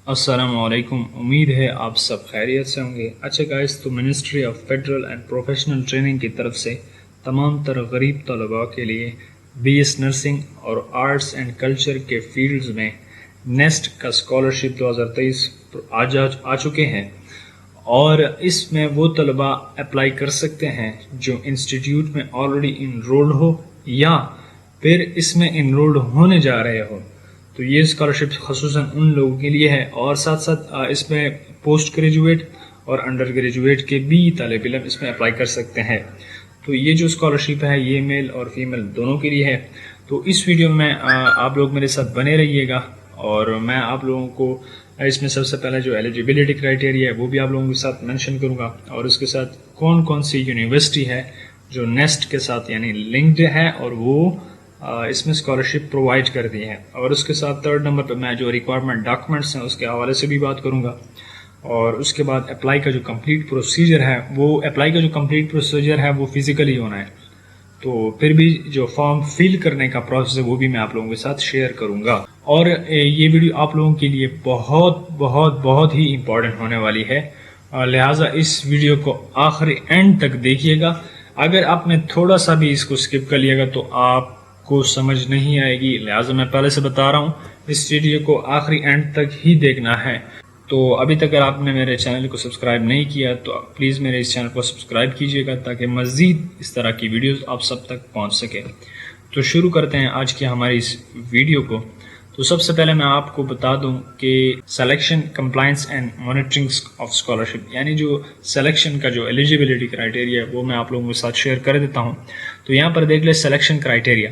السلام علیکم، امید ہے آپ سب خیریت سے ہوں گے۔ اچھا گائز، تو ministry of federal and professional training کی طرف سے تمام تر غریب طلباء کے لیے بی ایس نرسنگ اور آرٹس اینڈ کلچر کے فیلڈز میں نیسٹ کا اسکالرشپ 2023 آ چکے ہیں، اور اس میں وہ طلباء اپلائی کر سکتے ہیں جو انسٹیٹیوٹ میں آلریڈی انرولڈ ہو یا پھر اس میں انرولڈ ہونے جا رہے ہو۔ تو یہ اسکالرشپ خصوصاً ان لوگوں کے لیے ہے، اور ساتھ ساتھ اس میں پوسٹ گریجویٹ اور انڈر گریجویٹ کے بھی طالب علم اس میں اپلائی کر سکتے ہیں۔ تو یہ جو اسکالرشپ ہے یہ میل اور فیمیل دونوں کے لیے ہے۔ تو اس ویڈیو میں آپ لوگ میرے ساتھ بنے رہیے گا، اور میں آپ لوگوں کو اس میں سب سے پہلے جو ایلیجیبلٹی کرائٹیریا ہے وہ بھی آپ لوگوں کے ساتھ مینشن کروں گا، اور اس کے ساتھ کون کون سی یونیورسٹی ہے جو نیسٹ کے ساتھ یعنی لنکڈ ہے اور وہ اس میں اسکالرشپ پرووائڈ کر دی ہے، اور اس کے ساتھ تھرڈ نمبر پہ میں جو ریکوائرمنٹ ڈاکومنٹس ہیں اس کے حوالے سے بھی بات کروں گا، اور اس کے بعد اپلائی کا جو کمپلیٹ پروسیجر ہے وہ فزیکلی ہونا ہے۔ تو پھر بھی جو فارم فل کرنے کا پروسیس ہے وہ بھی میں آپ لوگوں کے ساتھ شیئر کروں گا، اور یہ ویڈیو آپ لوگوں کے لیے بہت بہت بہت ہی امپورٹنٹ ہونے والی ہے، لہٰذا اس ویڈیو کو آخری اینڈ تک دیکھیے گا۔ اگر آپ نے تھوڑا سا بھی اس کو اسکپ کر لیا گا تو آپ کو سمجھ نہیں آئے گی، لہٰذا میں پہلے سے بتا رہا ہوں اس ویڈیو کو آخری اینڈ تک ہی دیکھنا ہے۔ تو ابھی تک اگر آپ نے میرے چینل کو سبسکرائب نہیں کیا تو پلیز میرے اس چینل کو سبسکرائب کیجیے گا تاکہ مزید اس طرح کی ویڈیوز آپ سب تک پہنچ سکے۔ تو شروع کرتے ہیں آج کی ہماری اس ویڈیو کو۔ تو سب سے پہلے میں آپ کو بتا دوں کہ selection, compliance and monitoring of scholarship, یعنی جو سلیکشن کا جو ایلیجیبلٹی کرائٹیریا ہے وہ میں آپ لوگوں کے ساتھ شیئر کر دیتا ہوں۔ تو یہاں پر دیکھ لیں سلیکشن کرائٹیریا۔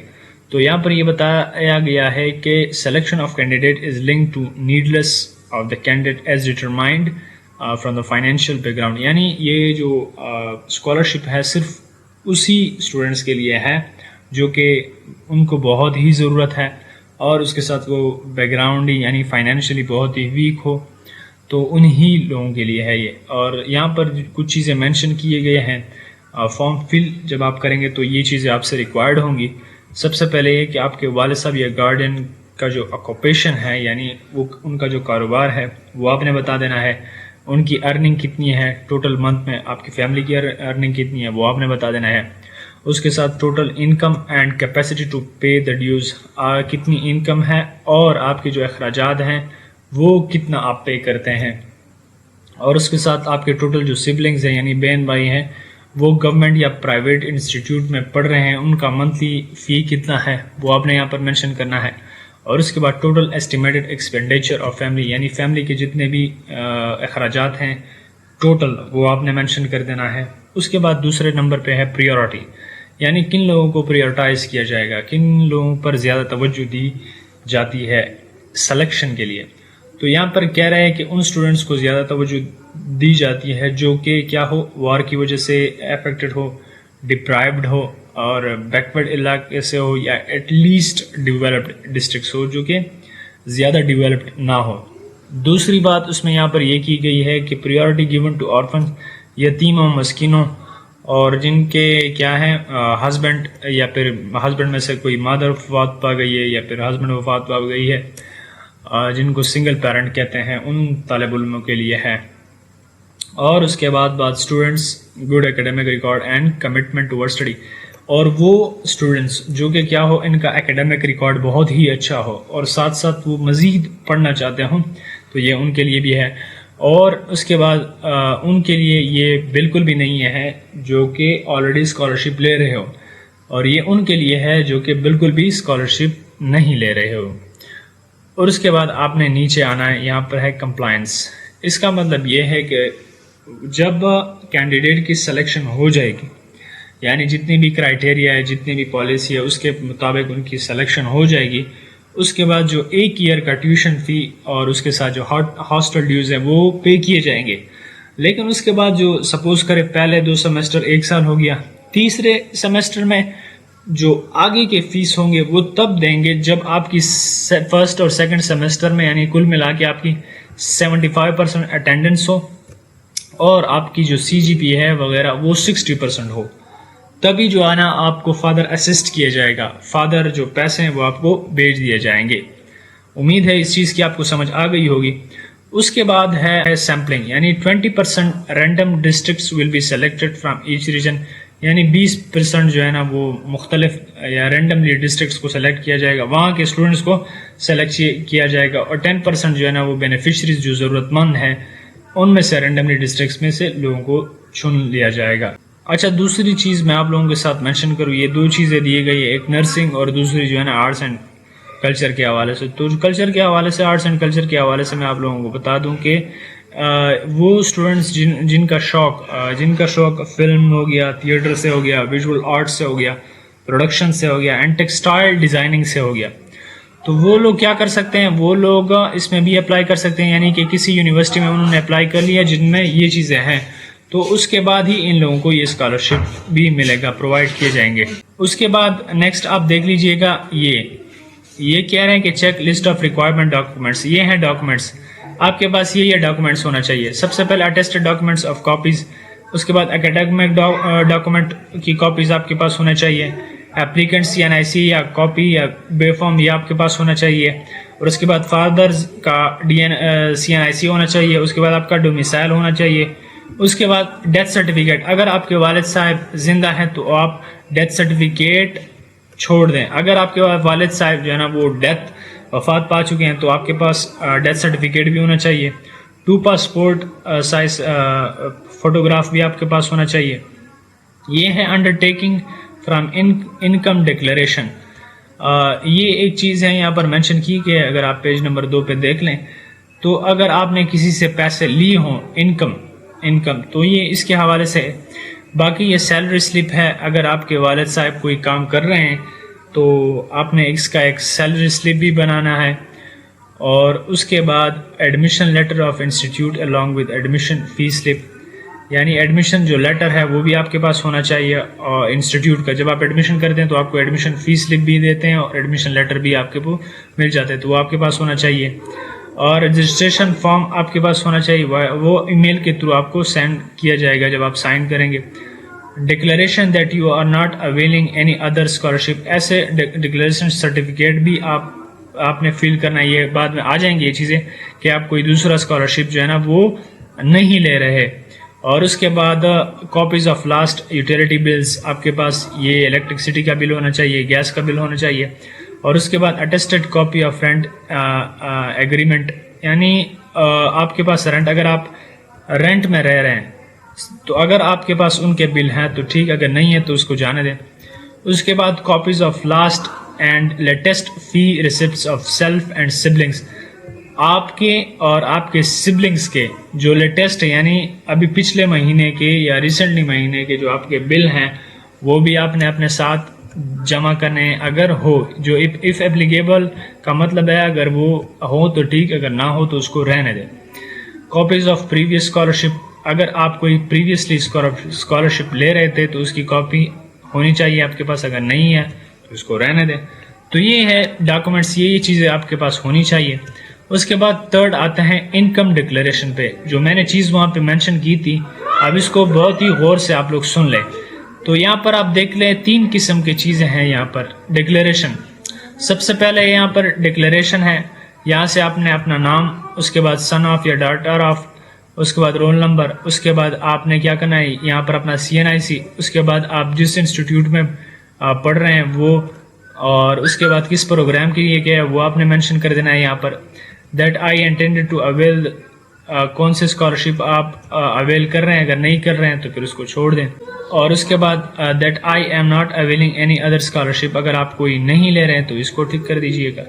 تو یہاں پر یہ بتایا گیا ہے کہ selection of candidate is link to neediness of the candidate is determined from the financial background, یعنی یہ جو اسکالرشپ ہے صرف اسی اسٹوڈنٹس کے لیے ہے جو کہ ان کو بہت ہی ضرورت ہے، اور اس کے ساتھ وہ بیک گراؤنڈ یعنی فائنینشلی بہت ہی ویک ہو، تو انہی لوگوں کے لیے ہے یہ۔ اور یہاں پر کچھ چیزیں مینشن کیے گئے ہیں، فارم فل جب آپ کریں گے تو یہ چیزیں آپ سے ریکوائرڈ ہوں گی۔ سب سے پہلے یہ کہ آپ کے والد صاحب یا گارڈین کا جو آکوپیشن ہے، یعنی وہ ان کا جو کاروبار ہے وہ آپ نے بتا دینا ہے، ان کی ارننگ کتنی ہے، ٹوٹل منتھ میں آپ کی فیملی کی ارننگ کتنی ہے وہ آپ نے بتا دینا ہے۔ اس کے ساتھ total income and capacity to pay the dues, کتنی انکم ہے اور آپ کے جو اخراجات ہیں وہ کتنا آپ پے کرتے ہیں، اور اس کے ساتھ آپ کے ٹوٹل جو سبلنگز ہیں یعنی بہن بھائی ہیں وہ گورنمنٹ یا پرائیویٹ انسٹیٹیوٹ میں پڑھ رہے ہیں، ان کا منتھلی فی کتنا ہے وہ آپ نے یہاں پر مینشن کرنا ہے۔ اور اس کے بعد total estimated expenditure of family, یعنی فیملی کے جتنے بھی اخراجات ہیں ٹوٹل وہ آپ نے مینشن کر دینا ہے۔ اس کے بعد دوسرے نمبر پہ ہے پریورٹی، یعنی کن لوگوں کو پریورٹائز کیا جائے گا، کن لوگوں پر زیادہ توجہ دی جاتی ہے سلیکشن کے لیے۔ تو یہاں پر کہہ رہے ہیں کہ ان اسٹوڈنٹس کو زیادہ توجہ دی جاتی ہے جو کہ کیا ہو، وار کی وجہ سے افیکٹڈ ہو، ڈپرائیوڈ ہو، اور بیکورڈ علاقے سے ہو، یا ایٹ لیسٹ ڈیولپڈ ڈسٹرکٹس ہو جو کہ زیادہ ڈیولپڈ نہ ہو۔ دوسری بات اس میں یہاں پر یہ کی گئی ہے کہ پریورٹی گیون ٹو آرفن، یتیموں، مسکینوں، اور جن کے کیا ہے ہسبینڈ یا پھر ہسبینڈ میں سے کوئی مادر وفات پا گئی ہے یا پھر ہسبینڈ وفات پا گئی ہے، جن کو سنگل پیرنٹ کہتے ہیں، ان طالب علموں کے لیے ہے۔ اور اس کے بعد students good academic record and commitment toward study, اور وہ اسٹوڈنٹس جو کہ کیا ہو ان کا اکیڈمک ریکارڈ بہت ہی اچھا ہو اور ساتھ ساتھ وہ مزید پڑھنا چاہتے ہوں، تو یہ ان کے لیے بھی ہے۔ اور اس کے بعد ان کے لیے یہ بالکل بھی نہیں ہے جو کہ آلریڈی اسکالرشپ لے رہے ہو، اور یہ ان کے لیے ہے جو کہ بالکل بھی اسکالرشپ نہیں لے رہے ہو۔ اور اس کے بعد آپ نے نیچے آنا ہے، یہاں پر ہے کمپلائنس۔ اس کا مطلب یہ ہے کہ جب کینڈیڈیٹ کی سلیکشن ہو جائے گی، یعنی جتنی بھی کرائٹیریا ہے، جتنی بھی پالیسی ہے اس کے مطابق ان کی سلیکشن ہو جائے گی، اس کے بعد جو ایک ایئر کا ٹیوشن فی اور اس کے ساتھ جو ہاسٹل ڈیوز ہے وہ پے کیے جائیں گے۔ لیکن اس کے بعد جو سپوز کرے پہلے 2 سیمسٹر 1 سال ہو گیا، تیسرے سیمسٹر میں جو آگے کے فیس ہوں گے وہ تب دیں گے جب آپ کی فرسٹ اور سیکنڈ سیمسٹر میں یعنی کل ملا کے آپ کی 75% اٹینڈنس ہو، اور آپ کی جو سی جی پی ہے وغیرہ وہ 60% ہو، تبھی جو آنا آپ کو فادر اسسٹ کیا جائے گا، فادر جو پیسے ہیں وہ آپ کو بھیج دیے جائیں گے۔ امید ہے اس چیز کی آپ کو سمجھ آ گئی ہوگی۔ اس کے بعد ہے سیمپلنگ، یعنی 20% random districts will be selected from each region, یعنی 20% جو ہے نا وہ مختلف یا رینڈملی ڈسٹرکٹس کو سلیکٹ کیا جائے گا، وہاں کے اسٹوڈنٹس کو سلیکٹ کیا جائے گا، اور 10% جو ہے نا وہ بینیفیشریز جو ضرورت مند ہیں ان میں سے رینڈملی ڈسٹرکٹس میں سے لوگوں کو چن لیا جائے گا۔ اچھا، دوسری چیز میں آپ لوگوں کے ساتھ مینشن کروں، یہ 2 چیزیں دی گئی ہے، ایک نرسنگ اور دوسری جو ہے نا آرٹس اینڈ کلچر کے حوالے سے۔ تو کلچر کے حوالے سے، آرٹس اینڈ کلچر کے حوالے سے میں آپ لوگوں کو بتا دوں کہ وہ اسٹوڈنٹس جن کا شوق فلم ہو گیا، تھیٹر سے ہو گیا، ویژول آرٹ سے ہو گیا، پروڈکشن سے ہو گیا، اینڈ ٹیکسٹائل ڈیزائننگ سے ہو گیا، تو وہ لوگ کیا کر سکتے ہیں، وہ لوگ اس میں بھی اپلائی کر سکتے ہیں، یعنی کہ کسی یونیورسٹی میں انہوں نے اپلائی کر لیا جن میں یہ چیزیں ہیں، تو اس کے بعد ہی ان لوگوں کو یہ اسکالرشپ بھی ملے گا، پرووائڈ کیے جائیں گے۔ اس کے بعد نیکسٹ آپ دیکھ لیجئے گا، یہ کہہ رہے ہیں کہ check list of requirement documents, یہ ہیں ڈاکومنٹس، آپ کے پاس یہ ڈاکومنٹس ہونا چاہیے۔ سب سے پہلے اٹیسٹڈ ڈاکومنٹس آف کاپیز، اس کے بعد اکیڈمک ڈاکومنٹ کی کاپیز آپ کے پاس ہونا چاہیے، اپلیکنٹ CNIC یا کاپی یا بے فارم یہ آپ کے پاس ہونا چاہیے، اور اس کے بعد فادرز کا CNIC ہونا چاہیے، اس کے بعد آپ کا ڈومیسائل ہونا چاہیے، اس کے بعد ڈیتھ سرٹیفکیٹ، اگر آپ کے والد صاحب زندہ ہیں تو آپ ڈیتھ سرٹیفکیٹ چھوڑ دیں، اگر آپ کے والد صاحب جو ہے نا وہ وفات پا چکے ہیں تو آپ کے پاس ڈیتھ سرٹیفکیٹ بھی ہونا چاہیے، 2 پاسپورٹ سائز فوٹوگراف بھی آپ کے پاس ہونا چاہیے۔ یہ ہے under taking from income declaration, یہ ایک چیز ہے یہاں پر مینشن کی کہ اگر آپ پیج نمبر 2 پہ دیکھ لیں تو اگر آپ نے کسی سے پیسے لی ہوں انکم تو یہ اس کے حوالے سے۔ باقی یہ سیلری سلپ ہے، اگر آپ کے والد صاحب کوئی کام کر رہے ہیں تو آپ نے اس کا ایک سیلری سلپ بھی بنانا ہے، اور اس کے بعد admission letter of institute along with admission fee slip, یعنی ایڈمیشن جو لیٹر ہے وہ بھی آپ کے پاس ہونا چاہیے، اور انسٹیٹیوٹ کا جب آپ ایڈمیشن کرتے ہیں تو آپ کو ایڈمیشن فی سلپ بھی دیتے ہیں اور ایڈمیشن لیٹر بھی آپ کے مل جاتے ہیں، تو وہ آپ کے پاس ہونا چاہیے، اور رجسٹریشن فارم آپ کے پاس ہونا چاہیے، وہ ای میل کے تھرو آپ کو سینڈ کیا جائے گا جب آپ سائن کریں گے۔ Declaration that you are not availing any other scholarship, ایسے ڈکلیریشن سرٹیفکیٹ بھی آپ نے فل کرنا ہے، یہ بعد میں آ جائیں گے یہ چیزیں کہ آپ کوئی دوسرا اسکالرشپ جو ہے نا وہ نہیں لے رہے۔ اور اس کے بعد copies of last utility bills, آپ کے پاس یہ الیکٹرکسٹی کا بل ہونا چاہیے، گیس کا بل ہونا چاہیے، اور اس کے بعد attested copy of rent agreement, یعنی آپ کے پاس رینٹ، اگر آپ رینٹ میں رہ رہے ہیں تو اگر آپ کے پاس ان کے بل ہیں تو ٹھیک، اگر نہیں ہے تو اس کو جانے دیں۔ اس کے بعد copies of last and latest fee receipts of self and siblings, آپ کے اور آپ کے سبلنگس کے جو لیٹسٹ یعنی ابھی پچھلے مہینے کے یا ریسنٹلی مہینے کے جو آپ کے بل ہیں وہ بھی آپ نے اپنے ساتھ جمع کرنے ہیں، اگر ہو، جو اف ایپلیکیبل کا مطلب ہے اگر وہ ہو تو ٹھیک، اگر نہ ہو تو اس کو رہنے دیں۔ کاپیز آف پریویس اسکالرشپ، اگر آپ کوئی پریویسلی اسکالرشپ لے رہے تھے تو اس کی کاپی ہونی چاہیے آپ کے پاس، اگر نہیں ہے تو اس کو رہنے دیں۔ تو یہ ہے ڈاکومنٹس، یہ چیزیں آپ کے پاس ہونی چاہیے۔ اس کے بعد تھرڈ آتے ہیں انکم ڈکلیریشن پہ، جو میں نے چیز وہاں پہ مینشن کی تھی، اب اس کو بہت ہی غور سے آپ لوگ سن لیں۔ تو یہاں پر آپ دیکھ لیں 3 قسم کی چیزیں ہیں یہاں پر ڈکلیریشن۔ سب سے پہلے یہاں پر ڈکلیریشن ہے، یہاں سے آپ نے اپنا نام، اس کے بعد سن آف یا ڈاٹر آف، اس کے بعد رول نمبر، اس کے بعد آپ نے کیا کرنا ہے یہاں پر اپنا CNIC، اس کے بعد آپ جس انسٹیٹیوٹ میں پڑھ رہے ہیں وہ، اور اس کے بعد کس پروگرام کے لیے کیا ہے وہ آپ نے مینشن کر دینا ہے یہاں پر، that I intended to avail, کون سے اسکالرشپ آپ اویل کر رہے ہیں، اگر نہیں کر رہے ہیں تو پھر اس کو چھوڑ دیں، اور اس کے بعد that I am not availing any other scholarship, اگر آپ کوئی نہیں لے رہے ہیں تو اس کو ٹک کر دیجیے گا۔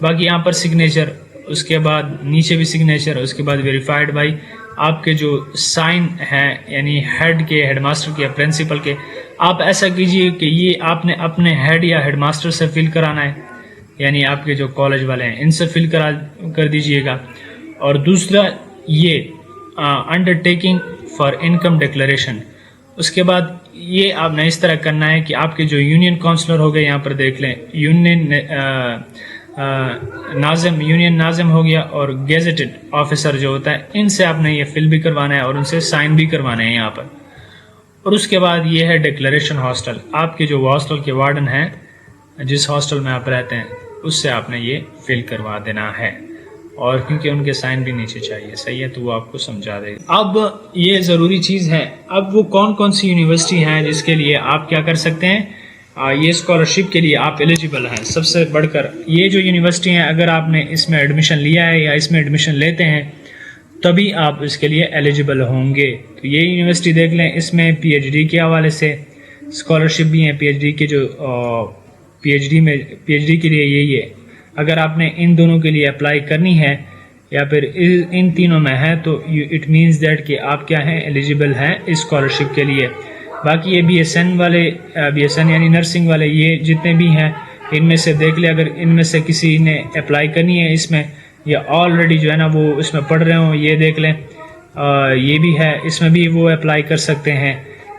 باقی یہاں پر سگنیچر، اس کے بعد نیچے بھی سگنیچر، اس کے بعد ویریفائڈ بائی، آپ کے جو سائن ہیں یعنی ہیڈ کے، ہیڈ ماسٹر کے یا پرنسپل کے، آپ ایسا کیجئے کہ یہ آپ نے اپنے ہیڈ یا ہیڈ ماسٹر سے فل کرانا ہے، یعنی آپ کے جو کالج والے ہیں ان سے فل کر دیجئے گا۔ اور دوسرا یہ undertaking for income declaration, اس کے بعد یہ آپ نے اس طرح کرنا ہے کہ آپ کے جو یونین کونسلر ہو گئے، یہاں پر دیکھ لیں یونین ناظم ہو گیا، اور گیزٹڈ آفیسر جو ہوتا ہے، ان سے آپ نے یہ فل بھی کروانا ہے اور ان سے سائن بھی کروانے ہیں یہاں پر۔ اور اس کے بعد یہ ہے ڈکلیریشن ہاسٹل، آپ کے جو ہاسٹل کے وارڈن ہیں، جس ہاسٹل میں آپ رہتے ہیں، اس سے آپ نے یہ فل کروا دینا ہے۔ اور کیونکہ ان کے سائن بھی نیچے چاہیے، صحیح ہے، تو وہ آپ کو سمجھا دے گا۔ اب یہ ضروری چیز ہے، اب وہ کون کون سی یونیورسٹی ہیں جس کے لیے آپ کیا کر سکتے ہیں، یہ اسکالرشپ کے لیے آپ ایلیجیبل ہیں۔ سب سے بڑھ کر یہ جو یونیورسٹی ہیں، اگر آپ نے اس میں ایڈمیشن لیا ہے یا اس میں ایڈمیشن لیتے ہیں تبھی آپ اس کے لیے ایلیجیبل ہوں گے۔ تو یہ یونیورسٹی دیکھ لیں، اس میں پی ایچ ڈی کے حوالے سے اسکالرشپ بھی ہیں، پی ایچ ڈی کے جو پی ایچ ڈی کے لیے یہی ہے۔ اگر آپ نے ان دونوں کے لیے اپلائی کرنی ہے یا پھر ان تینوں میں ہے تو اٹ مینز دیٹ کہ آپ کیا ہیں، ایلیجیبل ہیں اسکالرشپ کے لیے۔ باقی یہ بی ایس این والے، بی ایس این یعنی نرسنگ والے، یہ جتنے بھی ہیں ان میں سے دیکھ لیں، اگر ان میں سے کسی نے اپلائی کرنی ہے اس میں یا آلریڈی جو ہے نا وہ اس میں پڑھ رہے ہوں، یہ دیکھ لیں، یہ بھی ہے، اس میں بھی وہ اپلائی کر سکتے ہیں۔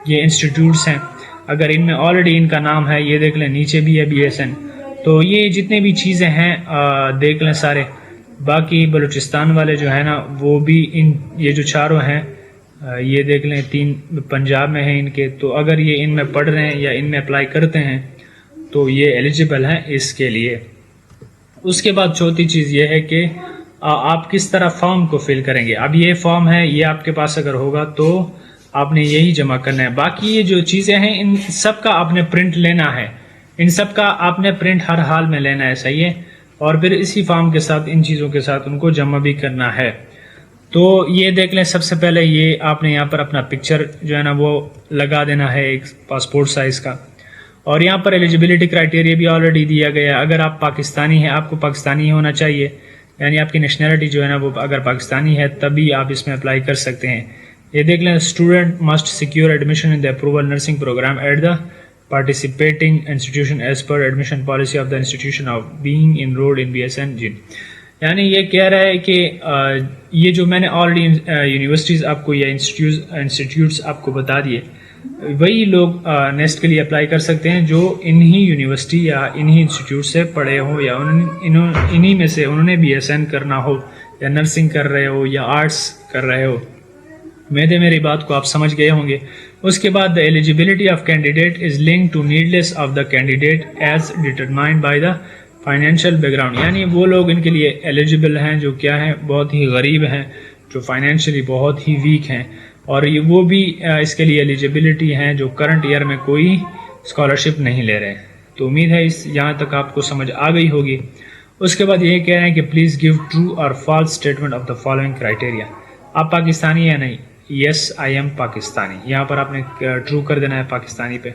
یہ انسٹیٹیوٹس ہیں، اگر ان میں آلریڈی ان کا نام ہے، یہ دیکھ لیں، نیچے بھی ہے بی ایس این۔ تو یہ جتنے بھی چیزیں ہیں دیکھ لیں سارے۔ باقی بلوچستان والے جو ہے نا وہ بھی یہ جو چاروں ہیں یہ دیکھ لیں، 3 پنجاب میں ہیں ان کے، تو اگر یہ ان میں پڑھ رہے ہیں یا ان میں اپلائی کرتے ہیں تو یہ ایلیجیبل ہیں اس کے لیے۔ اس کے بعد چوتھی چیز یہ ہے کہ آپ کس طرح فارم کو فل کریں گے۔ اب یہ فارم ہے، یہ آپ کے پاس اگر ہوگا تو آپ نے یہی جمع کرنا ہے۔ باقی یہ جو چیزیں ہیں ان سب کا آپ نے پرنٹ لینا ہے، ان سب کا آپ نے پرنٹ ہر حال میں لینا ہے، صحیح ہے، اور پھر اسی فارم کے ساتھ ان چیزوں کے ساتھ ان کو جمع بھی کرنا ہے۔ تو یہ دیکھ لیں، سب سے پہلے یہ آپ نے یہاں پر اپنا پکچر جو ہے نا وہ لگا دینا ہے ایک پاسپورٹ سائز کا، اور یہاں پر ایلیجیبلٹی کرائٹیریا بھی آلریڈی دیا گیا ہے۔ اگر آپ پاکستانی ہیں، آپ کو پاکستانی ہونا چاہیے، یعنی آپ کی نیشنلٹی جو ہے نا وہ اگر پاکستانی ہے تبھی آپ اس میں اپلائی کر سکتے ہیں۔ یہ دیکھ لیں، student must secure admission in the approval nursing program at the participating institution as per admission policy of the institution of being enrolled in BSN جن، یعنی یہ کہہ رہا ہے کہ یہ جو میں نے آلریڈی یونیورسٹیز آپ کو یا انسٹیٹیوٹس آپ کو بتا دیے، وہی لوگ نیسٹ کے لیے اپلائی کر سکتے ہیں جو انہی یونیورسٹی یا انہی انسٹیٹیوٹ سے پڑھے ہوں، یا انہی میں سے انہوں نے BSN کرنا ہو، یا نرسنگ کر رہے ہو، یا آرٹس کر رہے ہو۔ میری بات کو آپ سمجھ گئے ہوں گے۔ اس کے بعد the eligibility of candidate is linked to needs of the candidate as determined by the financial background، یعنی وہ لوگ ان کے لیے ایلیجیبل ہیں جو کیا ہیں، بہت ہی غریب ہیں، جو فائنینشلی بہت ہی ویک ہیں، اور وہ بھی اس کے لیے ایلیجیبلٹی ہیں جو کرنٹ ایئر میں کوئی اسکالرشپ نہیں لے رہے۔ تو امید ہے یہاں تک آپ کو سمجھ آ گئی ہوگی۔ اس کے بعد یہ کہہ رہے ہیں کہ پلیز گیو ٹرو اور false statement of the following criteria. آپ پاکستانی یا نہیں؟ یس آئی ایم پاکستانی، یہاں پر آپ نے ٹرو کر دینا ہے پاکستانی پہ،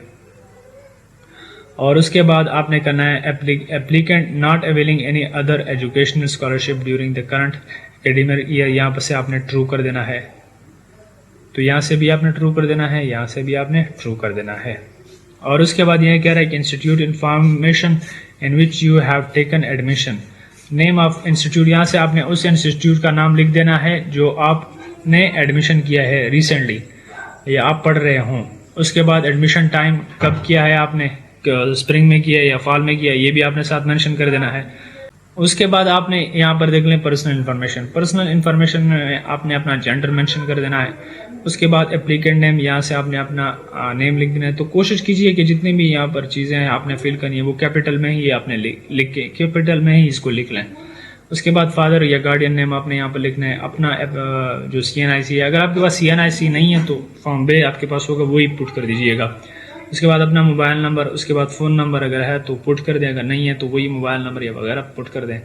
اور اس کے بعد آپ نے کرنا ہے applicant not availing any other educational scholarship during the current academic year, یہاں پر سے آپ نے ٹرو کر دینا ہے۔ تو یہاں سے بھی آپ نے ٹرو کر دینا ہے، یہاں سے بھی آپ نے ٹرو کر دینا ہے۔ اور اس کے بعد یہ کہہ رہا ہے کہ institute information in which you have taken admission, name of institute, یہاں سے آپ نے اس انسٹیٹیوٹ کا نام لکھ دینا ہے جو آپ نے ایڈمیشن کیا ہے ریسنٹلی یا آپ پڑھ رہے ہوں۔ اس کے بعد ایڈمیشن ٹائم کب کیا ہے آپ نے، اسپرنگ میں کیا یا فال میں کیا، یہ بھی آپ نے ساتھ مینشن کر دینا ہے۔ اس کے بعد آپ نے یہاں پر دیکھ لیں پرسنل انفارمیشن میں آپ نے اپنا جینڈر مینشن کر دینا ہے۔ اس کے بعد اپلیکینٹ نیم، یہاں سے آپ نے اپنا نیم لکھ دینا ہے۔ تو کوشش کیجئے کہ جتنی بھی یہاں پر چیزیں ہیں آپ نے فل کرنی ہے وہ کیپٹل میں ہی آپ نے لکھ کے کیپٹل میں ہی اس کو لکھ لیں۔ اس کے بعد فادر یا گارڈین نیم آپ نے یہاں پر لکھنا ہے، اپنا جو CNIC ہے، اگر آپ کے پاس CNIC نہیں ہے تو فارم بے آپ کے پاس ہوگا وہی پٹ کر دیجئے گا۔ اس کے بعد اپنا موبائل نمبر، اس کے بعد فون نمبر اگر ہے تو پٹ کر دیں، اگر نہیں ہے تو وہی موبائل نمبر یا وغیرہ پٹ کر دیں۔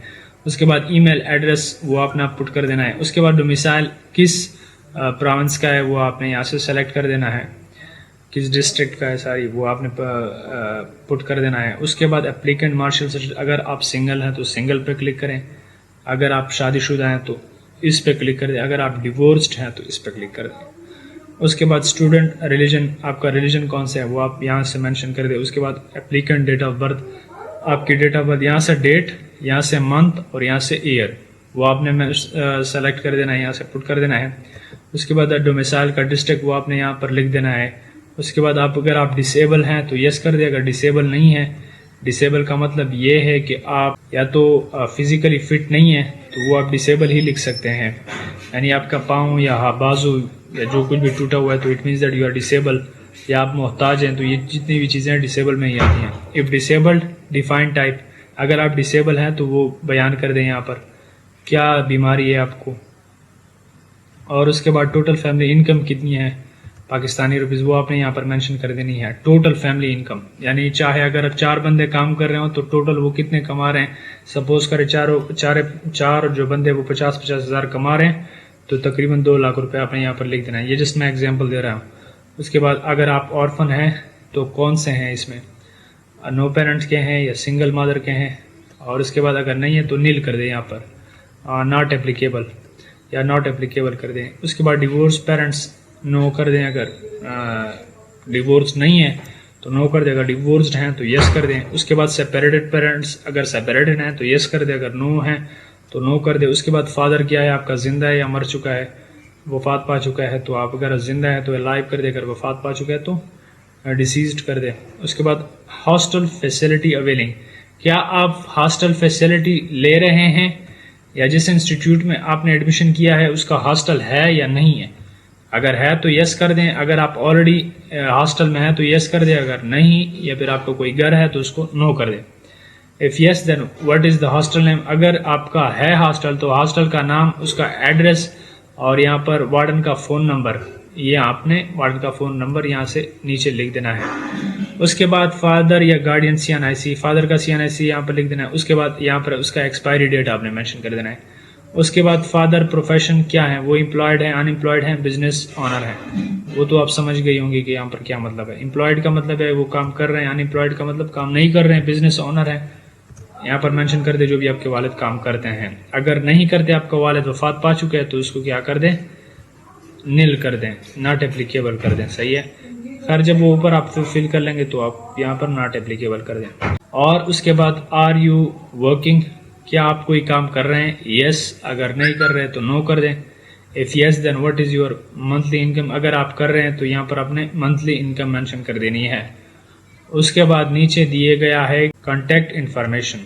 اس کے بعد ای میل ایڈریس وہ اپنا پٹ کر دینا ہے۔ اس کے بعد ڈومیسائل کس پروونس کا ہے وہ آپ نے یہاں سے سلیکٹ کر دینا ہے، کس ڈسٹرکٹ کا ہے وہ آپ نے پٹ کر دینا ہے۔ اس کے بعد اپلیکینٹ مارشل سرٹیفکیٹ، اگر آپ سنگل ہیں تو سنگل پہ کلک کریں، اگر آپ شادی شدہ ہیں تو اس پہ کلک کر دیں، اگر آپ ڈیورسڈ ہیں تو اس پہ کلک کر دیں۔ اس کے بعد اسٹوڈنٹ ریلیجن، آپ کا ریلیجن کون سا ہے وہ آپ یہاں سے مینشن کر دیں۔ اس کے بعد اپلیکینٹ ڈیٹ آف برتھ، آپ کی ڈیٹ آف برتھ، یہاں سے ڈیٹ، یہاں سے منتھ اور یہاں سے ایئر وہ آپ نے سلیکٹ کر دینا ہے، یہاں سے پٹ کر دینا ہے۔ اس کے بعد ڈومیسائل کا ڈسٹرکٹ وہ آپ نے یہاں پر لکھ دینا ہے۔ اس کے بعد اگر آپ ڈسیبل ہیں تو یس کر دیں، اگر ڈسیبل نہیں ہے، ڈسیبل کا مطلب یہ ہے کہ آپ یا تو فزیکلی فٹ نہیں ہے تو وہ آپ ڈسیبل ہی لکھ سکتے ہیں، یعنی آپ کا پاؤں یا بازو یا جو کچھ بھی ٹوٹا ہوا ہے تو it means that you are disabled, یا آپ محتاج ہیں تو یہ جتنی بھی چیزیں ڈسیبل میں ہی آتی ہیں۔ اف ڈسیبلڈ ڈیفائن ٹائپ، اگر آپ ڈسیبل ہیں تو وہ بیان کر دیں یہاں پر۔ کیا بیماری ہے آپ کو، اور اس کے بعد ٹوٹل فیملی انکم کتنی ہے پاکستانی روپیز، وہ آپ نے یہاں پر مینشن کر دینی ہے. ٹوٹل فیملی انکم یعنی چاہے اگر 4 بندے کام کر رہے ہوں تو ٹوٹل وہ کتنے کما رہے ہیں. سپوز کرے چار جو بندے وہ 50,000 ہزار کما رہے ہیں تو تقریباً 2 لاکھ روپے آپ نے یہاں پر لکھ دینا ہے. یہ جس میں ایگزامپل دے رہا ہوں. اس کے بعد اگر آپ آرفن ہیں تو کون سے ہیں اس میں، نو پیرنٹس کے ہیں یا سنگل مادر کے ہیں، اور اس کے بعد اگر نہیں ہے تو نیل کر دیں یہاں پر، ناٹ اپلیکیبل یا ناٹ اپلیکیبل کر دیں. اس کے بعد ڈیورس پیرنٹس نو کر دیں، اگر ڈیورس نہیں ہے تو نو کر دیں، اگر ڈیورسڈ ہیں تو یس کر دیں. اس کے بعد سیپریٹڈ پیرنٹس اگر سیپریٹڈ ہیں تو یس کر دیں، اگر نو ہیں تو نو کر دیں. اس کے بعد فادر کیا ہے آپ کا، زندہ ہے یا مر چکا ہے، وفات پا چکا ہے تو آپ اگر زندہ ہے تو لائف کر دیں، اگر وفات پا چکا ہے تو ڈیسیزڈ کر دیں. اس کے بعد ہاسٹل فیسلٹی اویلنگ، کیا آپ ہاسٹل فیسلٹی لے رہے ہیں یا جس انسٹیٹیوٹ میں آپ نے ایڈمیشن کیا ہے اس کا ہاسٹل ہے یا نہیں ہے. اگر ہے تو یس کر دیں، اگر آپ آلریڈی ہاسٹل میں ہیں تو یس کر دیں، اگر نہیں یا پھر آپ کو کوئی گھر ہے تو اس کو نو کر دیں. If yes then what is the hostel name, اگر آپ کا ہے ہاسٹل تو ہاسٹل کا نام، اس کا ایڈریس، اور یہاں پر وارڈن کا فون نمبر، یہ آپ نے وارڈن کا فون نمبر یہاں سے نیچے لکھ دینا ہے. اس کے بعد فادر یا گارڈین CNIC، فادر کا CNIC یہاں پر لکھ دینا ہے. اس کے بعد یہاں پر اس کا ایکسپائری ڈیٹ آپ نے مینشن کر دینا ہے. اس کے بعد فادر پروفیشن کیا ہے، وہ امپلائڈ ہیں، ان امپلائڈ ہیں، بزنس آنر ہیں، وہ تو آپ سمجھ گئی ہوں گی کہ یہاں پر کیا مطلب ہے. امپلائڈ کا مطلب ہے وہ کام کر رہے ہیں، ان امپلائڈ کا مطلب کام نہیں کر رہے ہیں، بزنس آنر ہے. یہاں پر مینشن کر دیں جو بھی آپ کے والد کام کرتے ہیں. اگر نہیں کرتے، آپ کا والد وفات پا چکے ہیں تو اس کو کیا کر دیں، نیل کر دیں، ناٹ اپلیکیبل کر دیں. صحیح ہے. خیر جب وہ اوپر آپ فل کر لیں گے تو آپ یہاں پر ناٹ اپلیکیبل کر دیں. اور اس کے بعد آر یو ورکنگ، کیا آپ کوئی کام کر رہے ہیں، یس، اگر نہیں کر رہے تو نو کر دیں. If yes then what is your monthly income, اگر آپ کر رہے ہیں تو یہاں پر آپ نے منتھلی انکم مینشن کر دینی ہے. اس کے بعد نیچے دیے گیا ہے کانٹیکٹ انفارمیشن.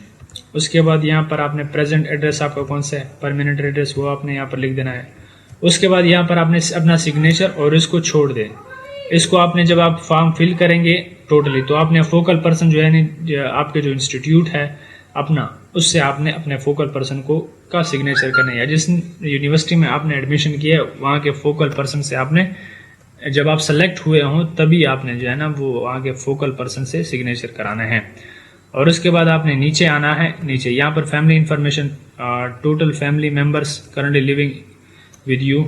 اس کے بعد یہاں پر آپ نے پریزنٹ ایڈریس آپ کا کون سا ہے، پرماننٹ ایڈریس، وہ آپ نے یہاں پر لکھ دینا ہے. اس کے بعد یہاں پر آپ نے اپنا سگنیچر اور اس کو چھوڑ دیں. اس کو آپ نے جب آپ فارم فل کریں گے ٹوٹلی تو آپ نے فوکل پرسن جو ہے آپ کے جو انسٹیٹیوٹ ہے اپنا، اس سے آپ نے اپنے فوکل پرسن کو کا سگنیچر کرنا ہے، یا جس یونیورسٹی میں آپ نے ایڈمیشن کیا ہے وہاں کے فوکل پرسن سے آپ نے، جب آپ سلیکٹ ہوئے ہوں تبھی آپ نے جو ہے نا وہ وہاں کے فوکل پرسن سے سگنیچر کرانا ہے. اور اس کے بعد آپ نے نیچے آنا ہے. نیچے یہاں پر family information, total family members currently living with you,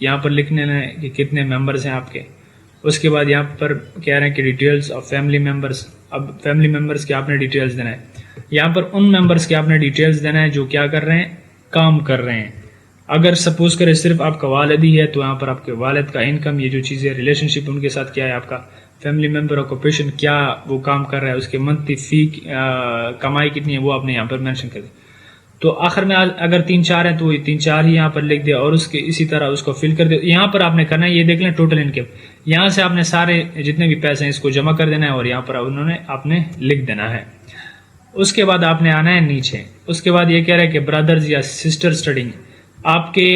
یہاں پر لکھنے ہیں کہ کتنے ممبرس ہیں آپ کے. اس کے بعد یہاں پر کہہ رہے ہیں کہ ڈیٹیلز آف فیملی ممبرس. اب فیملی ممبرس کے آپ نے ڈیٹیلز دینا ہے. یہاں پر ان ممبرس کے آپ نے ڈیٹیلز دینا ہے جو کیا کر رہے ہیں، کام کر رہے ہیں. اگر سپوز کرے صرف آپ کا والد ہی ہے تو یہاں پر آپ کے والد کا انکم، یہ جو چیزیں ریلیشن شپ ان کے ساتھ کیا ہے آپ کا، فیملی ممبر آکوپیشن کیا وہ کام کر رہا ہے، اس کے منتھلی فی کمائی کتنی ہے وہ آپ نے یہاں پر مینشن کر دیں. تو آخر میں اگر 3-4 ہیں تو 3-4 ہی یہاں پر لکھ دے، اور اس کے اسی طرح اس کو فل کر دے. یہاں پر آپ نے کرنا ہے، یہ دیکھ لیں ٹوٹل انکم، یہاں سے آپ نے سارے جتنے بھی پیسے ہیں اس کو جمع کر دینا ہے اور یہاں پر آپ نے لکھ دینا ہے. اس کے بعد آپ نے آنا ہے نیچے. اس کے بعد یہ کہہ رہا ہے کہ برادرز یا سسٹر اسٹڈنگ، آپ کے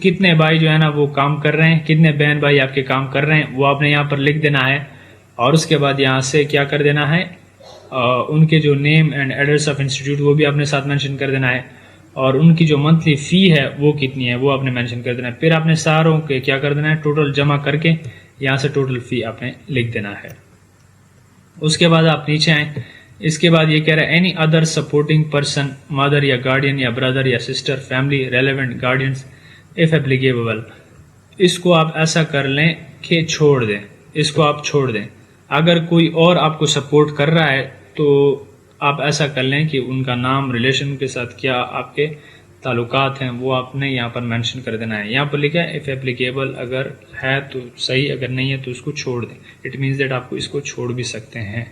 کتنے بھائی جو ہے نا وہ کام کر رہے ہیں، کتنے بہن بھائی آپ کے کام کر رہے ہیں وہ آپ نے یہاں پر لکھ دینا ہے. اور اس کے بعد یہاں سے کیا کر دینا ہے، ان کے جو name and address of institute وہ بھی آپ نے ساتھ مینشن کر دینا ہے، اور ان کی جو منتھلی فی ہے وہ کتنی ہے وہ آپ نے مینشن کر دینا ہے. پھر آپ نے ساروں کے کیا کر دینا ہے، ٹوٹل جمع کر کے یہاں سے ٹوٹل فی آپ نے لکھ دینا ہے. اس کے بعد آپ نیچے آئیں. اس کے بعد یہ کہہ رہا ہے any other supporting person, mother یا گارڈین یا بردر یا sister, family relevant guardians if applicable. اس کو آپ ایسا کر لیں کہ چھوڑ دیں، اس کو آپ چھوڑ دیں. اگر کوئی اور آپ کو سپورٹ کر رہا ہے تو آپ ایسا کر لیں کہ ان کا نام، ریلیشن کے ساتھ کیا آپ کے تعلقات ہیں وہ آپ نے یہاں پر مینشن کر دینا ہے. یہاں پر لکھا ہے اف اپلیکیبل، اگر ہے تو صحیح، اگر نہیں ہے تو اس کو چھوڑ دیں. اٹ مینس دیٹ آپ کو اس کو چھوڑ بھی سکتے ہیں.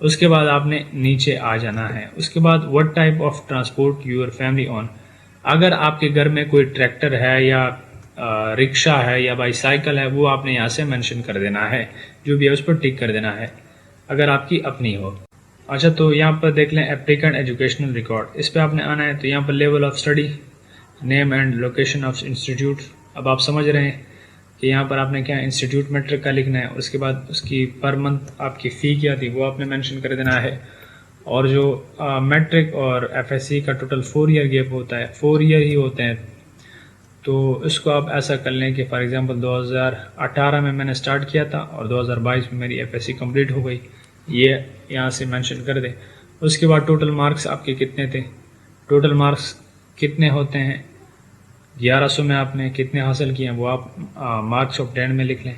اس کے بعد آپ نے نیچے آ جانا ہے. اس کے بعد what type of transport your family on, اگر آپ کے گھر میں کوئی ٹریکٹر ہے یا رکشا ہے یا بائی سائیکل ہے وہ آپ نے یہاں سے مینشن کر دینا ہے، جو بھی ہے اس پر ٹک کر دینا ہے اگر آپ کی اپنی ہو. اچھا تو یہاں پر دیکھ لیں اپلیکنٹ ایجوکیشنل ریکارڈ، اس پہ آپ نے آنا ہے. تو یہاں پر level of study, name and location of institute. اب آپ سمجھ رہے ہیں کہ یہاں پر آپ نے کیا انسٹیٹیوٹ میٹرک کا لکھنا ہے. اس کے بعد اس کی پر منتھ آپ کی فی کیا تھی وہ آپ نے مینشن کر دینا ہے. اور جو میٹرک اور ایف ایس سی کا ٹوٹل 4 ایئر گیپ ہوتا ہے، 4 ایئر ہی ہوتے ہیں، تو اس کو آپ ایسا کر لیں کہ فار ایگزامپل 2018 میں نے سٹارٹ کیا تھا اور 2022 میں میری ایف ایس سی کمپلیٹ ہو گئی، یہ یہاں سے مینشن کر دیں۔ اس کے بعد ٹوٹل مارکس آپ کے کتنے تھے، ٹوٹل مارکس کتنے ہوتے ہیں 1100 میں آپ نے کتنے حاصل کیے ہیں وہ آپ مارکس آبٹینڈ میں لکھ لیں،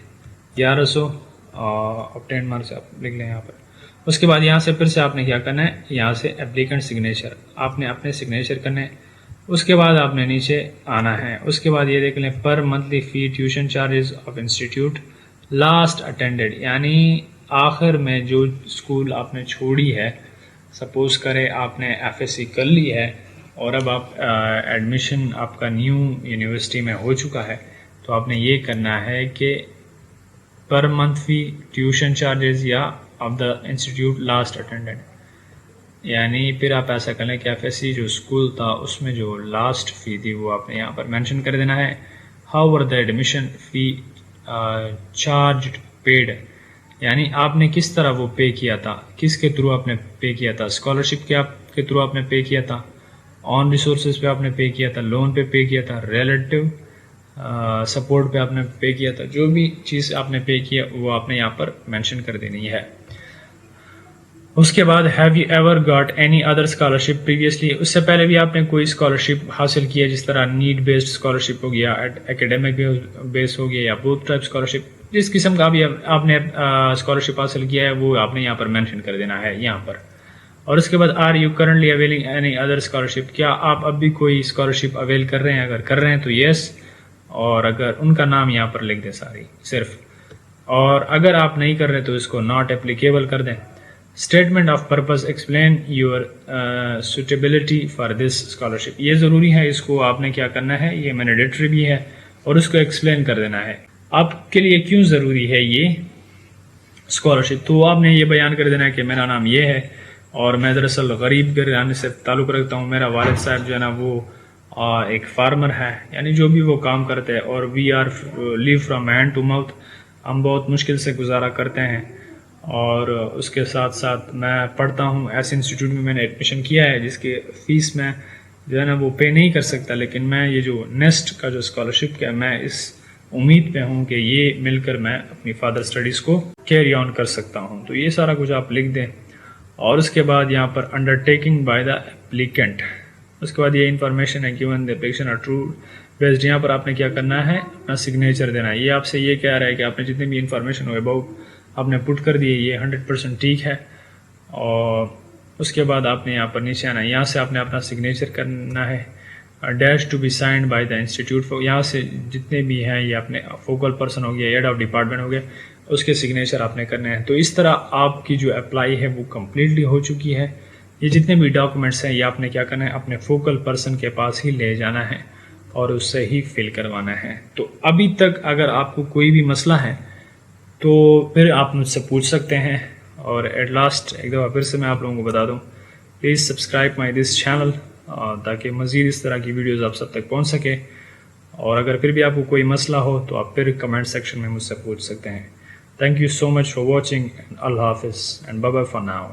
1100 آبٹینڈ مارکس آپ لکھ لیں یہاں پر۔ اس کے بعد یہاں سے پھر سے آپ نے کیا کرنا ہے، یہاں سے اپلیکنٹ سگنیچر آپ نے اپنے سگنیچر کرنے ہیں۔ اس کے بعد آپ نے نیچے آنا ہے، اس کے بعد یہ دیکھ لیں پر monthly fee tuition charges of institute last attended, یعنی آخر میں جو اسکول آپ نے چھوڑی ہے، سپوز کرے آپ نے ایف ایس سی کر لی ہے اور اب آپ ایڈمیشن آپ کا نیو یونیورسٹی میں ہو چکا ہے، تو آپ نے یہ کرنا ہے کہ پر منتھ فی ٹیوشن چارجز یا of the institute last attendant, یعنی پھر آپ ایسا کریں کہ ایف ایس سی جو اسکول تھا اس میں جو لاسٹ فی تھی وہ آپ نے یہاں پر مینشن کر دینا ہے۔ ہاؤ ور دا ایڈمیشن فی چارجڈ پیڈ، یعنی آپ نے کس طرح وہ پے کیا تھا، کس کے تھرو آپ نے پے کیا تھا، اسکالرشپ کے تھرو آپ نے پے کیا تھا، آن ریسورسز پہ آپ نے پے کیا تھا، لون پہ پے کیا تھا، ریلیٹیو سپورٹ پہ آپ نے پے کیا تھا، جو بھی چیز آپ نے پے کیا وہ آپ نے یہاں پر مینشن کر دینی ہے۔ اس کے بعد have you ever got any other scholarship previously, اس سے پہلے بھی آپ نے کوئی اسکالرشپ حاصل کیا، جس طرح نیڈ بیسڈ اسکالرشپ ہو گیا، ایکیڈیمک بیس ہو گیا، یا بوتھ ٹائپ اسکالرشپ، جس قسم کا بھی آپ نے اسکالرشپ حاصل کیا ہے وہ آپ نے یہاں پر مینشن کر دینا ہے یہاں پر۔ اور اس کے بعد are you currently availing any other scholarship, کیا آپ اب بھی کوئی اسکالرشپ اویل کر رہے ہیں، اگر کر رہے ہیں تو یس، اور اگر ان کا نام یہاں پر لکھ دیں ساری صرف، اور اگر آپ نہیں کر رہے تو اس کو ناٹ اپلیکیبل کر دیں۔ Statement of purpose explain your suitability for this scholarship, یہ ضروری ہے، اس کو آپ نے کیا کرنا ہے، یہ مینڈیٹری بھی ہے اور اس کو ایکسپلین کر دینا ہے آپ کے لیے کیوں ضروری ہے یہ اسکالرشپ۔ تو آپ نے یہ بیان کر دینا ہے کہ میرا نام یہ ہے اور میں دراصل غریب گھرانے سے تعلق رکھتا ہوں، میرا والد صاحب جو ہے نا وہ ایک فارمر ہے، یعنی جو بھی وہ کام کرتے ہیں، اور we are live from hand to mouth, ہم بہت مشکل سے گزارا کرتے ہیں، اور اس کے ساتھ ساتھ میں پڑھتا ہوں ایسے انسٹیٹیوٹ میں نے ایڈمیشن کیا ہے جس کے فیس میں جو ہے نا وہ پے نہیں کر سکتا، لیکن میں یہ جو نیسٹ کا جو اسکالرشپ ہے میں اس امید پہ ہوں کہ یہ مل کر میں اپنی فادر اسٹڈیز کو کیری آن کر سکتا ہوں۔ تو یہ سارا کچھ آپ لکھ دیں، اور اس کے بعد یہاں پر undertaking by the applicant, اس کے بعد یہ انفارمیشن ہے given the application are true based, یہاں پر آپ نے کیا کرنا ہے، اپنا سگنیچر دینا ہے۔ یہ آپ سے یہ کہہ رہا ہے کہ آپ نے جتنی بھی انفارمیشن ہو اباؤٹ آپ نے پٹ کر دی، یہ 100% ٹھیک ہے، اور اس کے بعد آپ نے یہاں پر نیچے آنا ہے، یہاں سے آپ نے اپنا سگنیچر کرنا ہے، dash to be signed by the institute, یہاں سے جتنے بھی ہیں یہ اپنے فوکل پرسن ہو گیا، ہیڈ آف ڈپارٹمنٹ ہو گیا، اس کے سگنیچر آپ نے کرنے ہیں۔ تو اس طرح آپ کی جو اپلائی ہے وہ کمپلیٹلی ہو چکی ہے۔ یہ جتنے بھی ڈاکومنٹس ہیں یہ آپ نے کیا کرنا ہے، اپنے فوکل پرسن کے پاس ہی لے جانا ہے اور اس سے ہی فل کروانا ہے۔ تو ابھی تک اگر آپ کو کوئی بھی مسئلہ ہے تو پھر آپ مجھ سے پوچھ سکتے ہیں، اور ایٹ لاسٹ ایک دفعہ پھر سے میں آپ لوگوں کو بتا دوں، please subscribe my this channel تاکہ مزید اس طرح کی ویڈیوز آپ سب تک پہنچ سکے، اور اگر پھر بھی آپ کو کوئی مسئلہ ہو تو آپ پھر کمنٹ سیکشن میں مجھ سے پوچھ سکتے ہیں۔ Thank you so much for watching, اللہ حافظ and bye bye for now.